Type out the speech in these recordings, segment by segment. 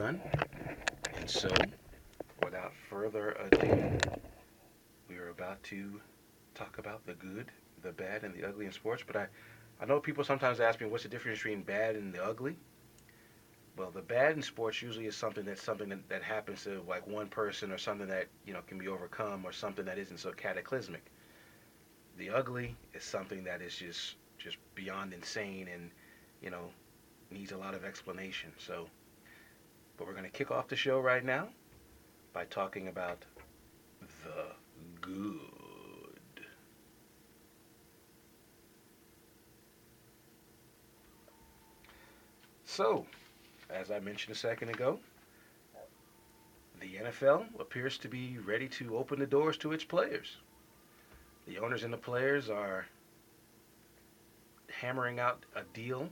done. And so, without further ado, we are about to talk about the good, the bad, and the ugly in sports. But I know people sometimes ask me what's the difference between bad and the ugly. Well, the bad in sports usually is something that happens to like one person or something that can be overcome or something that isn't so cataclysmic. The ugly is something that is just beyond insane and you know needs a lot of explanation. So, but we're going to kick off the show right now by talking about the good. So, as I mentioned a second ago, the NFL appears to be ready to open the doors to its players. The owners and the players are hammering out a deal.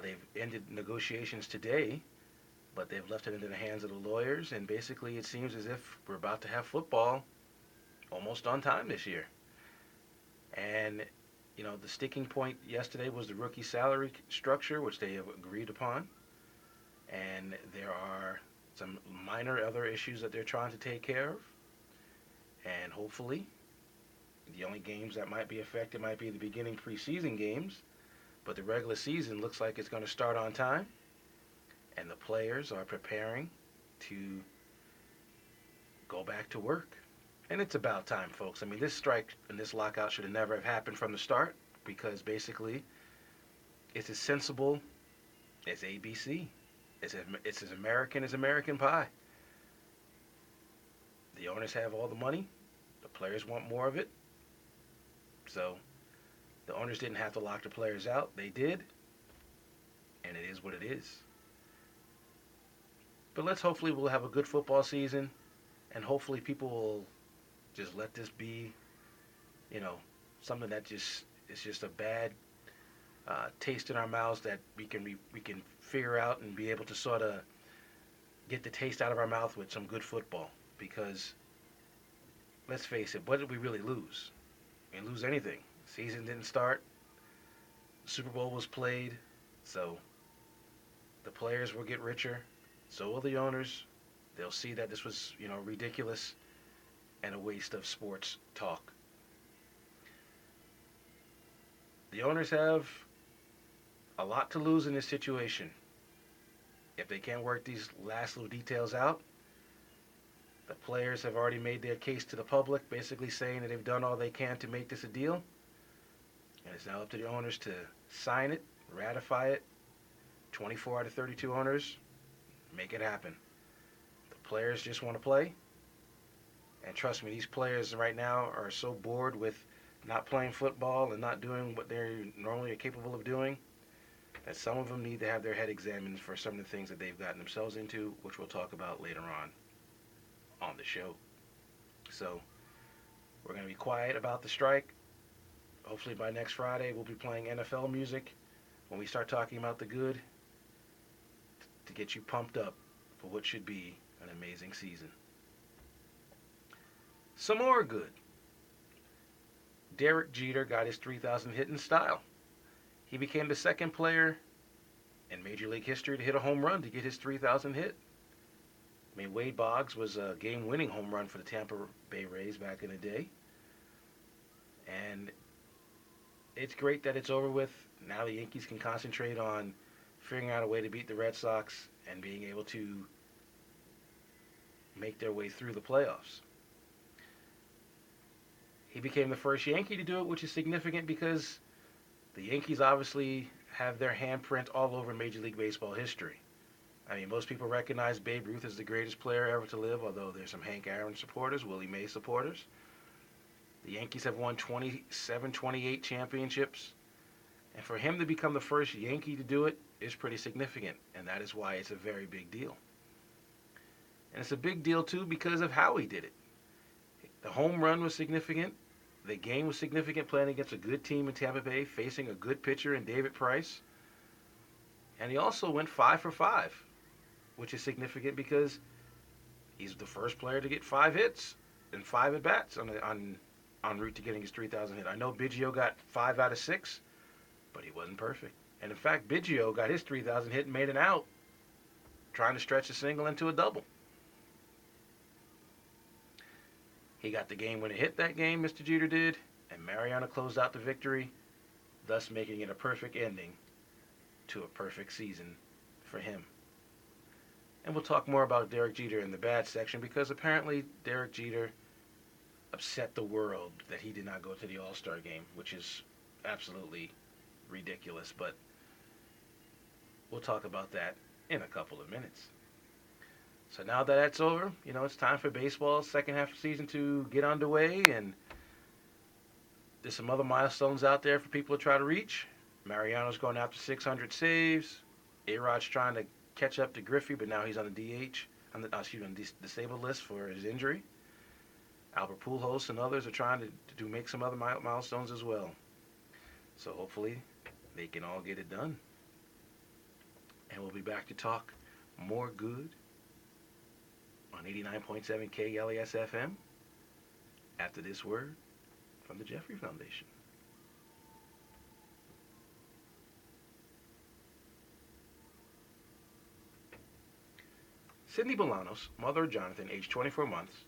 They've ended negotiations today, but they've left it into the hands of the lawyers, and basically it seems as if we're about to have football almost on time this year. And the sticking point yesterday was the rookie salary structure, which they have agreed upon. And there are some minor other issues that they're trying to take care of. And hopefully, the only games that might be affected might be the beginning preseason games. But the regular season looks like it's going to start on time. And the players are preparing to go back to work. And it's about time, folks. I mean, this strike and this lockout should have never have happened from the start because basically it's as sensible as ABC. It's as American as American pie. The owners have all the money. The players want more of it. So the owners didn't have to lock the players out. They did. And it is what it is. But let's hopefully we'll have a good football season. And hopefully people will just let this be, you know, something that just is just a bad taste in our mouths that we can figure out and be able to sort of get the taste out of our mouth with some good football. Because let's face it, what did we really lose? We didn't lose anything. Season didn't start. The Super Bowl was played, so the players will get richer. So will the owners. They'll see that this was, ridiculous and a waste of sports talk. The owners have a lot to lose in this situation. If they can't work these last little details out, the players have already made their case to the public, basically saying that they've done all they can to make this a deal. And it's now up to the owners to sign it, ratify it. 24 out of 32 owners, make it happen. The players just want to play. And trust me, these players right now are so bored with not playing football and not doing what they normally are capable of doing that some of them need to have their head examined for some of the things that they've gotten themselves into, which we'll talk about later on the show. So we're going to be quiet about the strike. Hopefully by next Friday we'll be playing NFL music when we start talking about the good to get you pumped up for what should be an amazing season. Some more good. Derek Jeter got his 3,000 hit in style. He became the second player in Major League history to hit a home run to get his 3,000 hit. I mean, Wade Boggs was a game-winning home run for the Tampa Bay Rays back in the day. And it's great that it's over with. Now the Yankees can concentrate on figuring out a way to beat the Red Sox and being able to make their way through the playoffs. He became the first Yankee to do it, which is significant because the Yankees obviously have their handprint all over Major League Baseball history. I mean, most people recognize Babe Ruth as the greatest player ever to live, although there's some Hank Aaron supporters, Willie Mays supporters. The Yankees have won 27, 28 championships. And for him to become the first Yankee to do it is pretty significant, and that is why it's a very big deal. And it's a big deal, too, because of how he did it. The home run was significant. The game was significant, playing against a good team in Tampa Bay, facing a good pitcher in David Price. And he also went 5 for 5, which is significant because he's the first player to get 5 hits and 5 at bats on route to getting his 3,000 hit. I know Biggio got 5 out of 6, but he wasn't perfect. And in fact, Biggio got his 3,000 hit and made an out trying to stretch a single into a double. He got the game when it hit that game, Mr. Jeter did, and Mariano closed out the victory, thus making it a perfect ending to a perfect season for him. And we'll talk more about Derek Jeter in the bad section because apparently Derek Jeter upset the world that he did not go to the All-Star game, which is absolutely ridiculous, but we'll talk about that in a couple of minutes. So now that that's over, it's time for baseball second half of the season to get underway, and there's some other milestones out there for people to try to reach. Mariano's going after 600 saves. A-Rod's trying to catch up to Griffey, but now he's on the DH, on the disabled list for his injury. Albert Pujols and others are trying to make some other milestones as well. So hopefully they can all get it done. And we'll be back to talk more good on 89.7 KLAS FM after this word from the Jeffrey Foundation. Sydney Bolanos, mother of Jonathan, aged 24 months,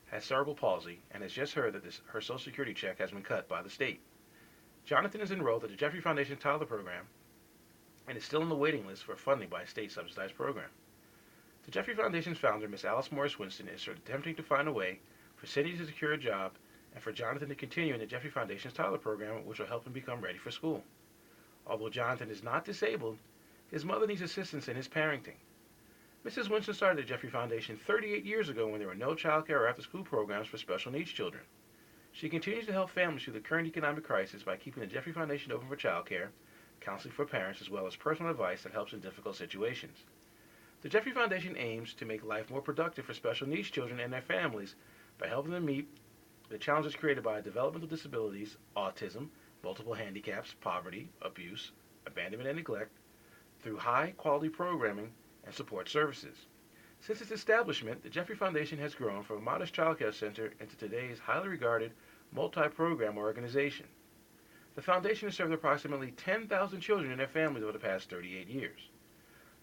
has cerebral palsy and has just heard that her Social Security check has been cut by the state. Jonathan is enrolled at the Jeffrey Foundation Toddler Program and is still on the waiting list for funding by a state-subsidized program. The Jeffrey Foundation's founder, Miss Alice Morris Winston, is attempting to find a way for Sydney to secure a job and for Jonathan to continue in the Jeffrey Foundation's Toddler Program, which will help him become ready for school. Although Jonathan is not disabled, his mother needs assistance in his parenting. Mrs. Winston started the Jeffrey Foundation 38 years ago when there were no child care or after-school programs for special needs children. She continues to help families through the current economic crisis by keeping the Jeffrey Foundation open for child care, counseling for parents, as well as personal advice that helps in difficult situations. The Jeffrey Foundation aims to make life more productive for special needs children and their families by helping them meet the challenges created by developmental disabilities, autism, multiple handicaps, poverty, abuse, abandonment, and neglect through high-quality programming and support services. Since its establishment, the Jeffrey Foundation has grown from a modest child care center into today's highly regarded multi-program organization. The foundation has served approximately 10,000 children and their families over the past 38 years.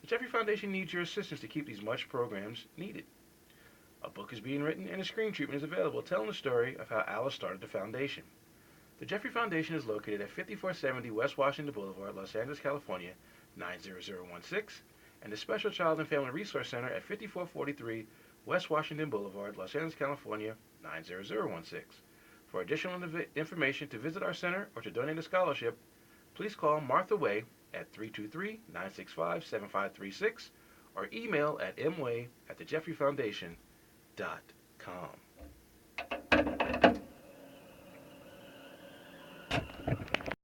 The Jeffrey Foundation needs your assistance to keep these much programs needed. A book is being written and a screen treatment is available telling the story of how Alice started the foundation. The Jeffrey Foundation is located at 5470 West Washington Boulevard, Los Angeles, California, 90016, and the Special Child and Family Resource Center at 5443 West Washington Boulevard, Los Angeles, California, 90016. For additional information to visit our center or to donate a scholarship, please call Martha Way at 323-965-7536 or email at mway@thejeffreyfoundation.com.